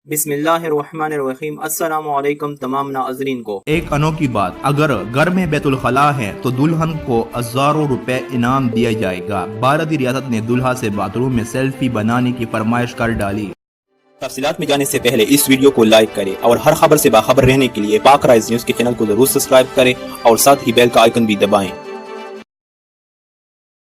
بسم اللہ الرحمن الرحیم۔ السلام علیکم تمام ناظرین کو۔ ایک انوکھی بات، اگر گھر میں بیت الخلاء ہے تو دلہن کو ہزاروں روپے انعام دیا جائے گا۔ بھارتی ریاست نے دلہا سے باتھ روم میں سیلفی بنانے کی فرمائش کر ڈالی۔ تفصیلات میں جانے سے پہلے اس ویڈیو کو لائک کریں اور ہر خبر سے باخبر رہنے کے لیے پاک رائز نیوز کے چینل کو ضرور سبسکرائب کریں اور ساتھ ہی بیل کا آئیکن بھی دبائیں۔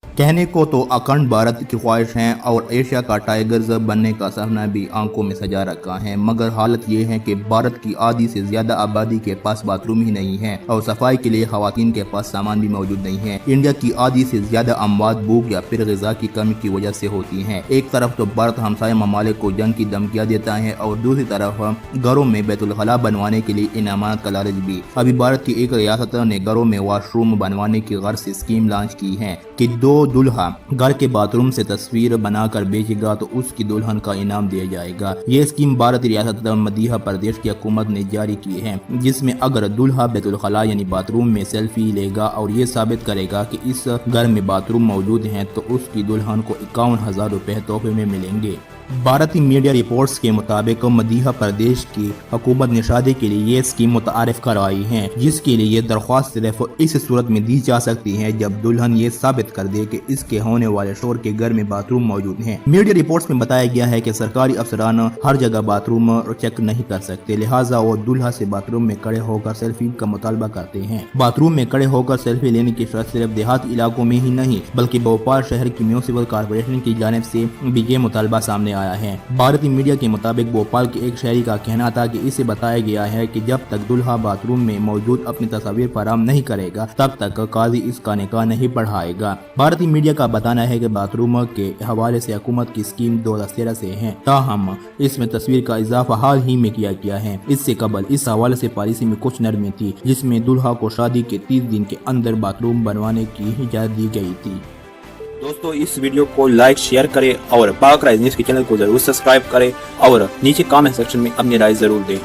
کہنے کو تو اکھنڈ بھارت کی خواہش ہے اور ایشیا کا ٹائیگرز بننے کا سپنا بھی آنکھوں میں سجا رکھا ہے، مگر حالت یہ ہے کہ بھارت کی آدھی سے زیادہ آبادی کے پاس باتھ روم ہی نہیں ہے اور صفائی کے لیے خواتین کے پاس سامان بھی موجود نہیں ہے۔ انڈیا کی آدھی سے زیادہ اموات بھوک یا پھر غذا کی کمی کی وجہ سے ہوتی ہیں۔ ایک طرف تو بھارت ہمسایہ ممالک کو جنگ کی دھمکیاں دیتا ہے اور دوسری طرف گھروں میں بیت الخلاء بنوانے کے لیے انعامات کا لالچ بھی۔ ابھی بھارت کی ایک ریاست نے گھروں میں واش روم بنوانے کی غرض سے اسکیم لانچ کی ہے کہ دو دلہا گھر کے باتھ روم سے تصویر بنا کر بیچے گا تو اس کی دلہن کا انعام دیا جائے گا۔ یہ اسکیم بھارتی ریاست مدھیہ پردیش کی حکومت نے جاری کی ہے، جس میں اگر دلہا بیت الخلاء یعنی باتھ روم میں سیلفی لے گا اور یہ ثابت کرے گا کہ اس گھر میں باتھ روم موجود ہیں تو اس کی دلہن کو 51,000 روپے تحفے میں ملیں گے۔ بھارتی میڈیا رپورٹس کے مطابق مدھیہ پردیش کی حکومت نے شادی کے لیے یہ اسکیم متعارف کروائی ہے، جس کے لیے یہ درخواست صرف اس صورت میں دی جا سکتی ہے جب دلہن یہ ثابت کر دے کہ اس کے ہونے والے شوہر کے گھر میں باتھ روم موجود ہیں۔ میڈیا رپورٹس میں بتایا گیا ہے کہ سرکاری افسران ہر جگہ باتھ روم چیک نہیں کر سکتے، لہٰذا وہ دلہا سے باتھ روم میں کھڑے ہو کر سیلفی کا مطالبہ کرتے ہیں۔ باتھ روم میں کھڑے ہو کر سیلفی لینے کی شرط صرف دیہاتی علاقوں میں ہی نہیں بلکہ بھوپال شہر کی میونسپل کارپوریشن کی جانب سے بھی یہ مطالبہ سامنے آیا ہے۔ بھارتی میڈیا کے مطابق بھوپال کے ایک شہری کا کہنا تھا کہ اسے بتایا گیا ہے کہ جب تک دلہا باتھ روم میں موجود اپنی تصاویر فراہم نہیں کرے گا تب تک قاضی اس کا نکاح نہیں پڑھائے گا۔ بھارتی میڈیا کا بتانا ہے کہ باتھ روم کے حوالے سے حکومت کی اسکیم 2013 سے ہے، تاہم اس میں تصویر کا اضافہ حال ہی میں کیا گیا ہے۔ اس سے قبل اس حوالے سے پالیسی میں کچھ نرمی تھی جس میں دلہا کو شادی کے 30 دن کے اندر باتھ روم بنوانے کی اجازت دی گئی تھی۔ دوستو اس ویڈیو کو لائک شیئر کریں اور پاک رائز نیوز کے چینل کو ضرور سبسکرائب کریں اور نیچے کامنٹ سیکشن میں اپنی رائے ضرور دیں۔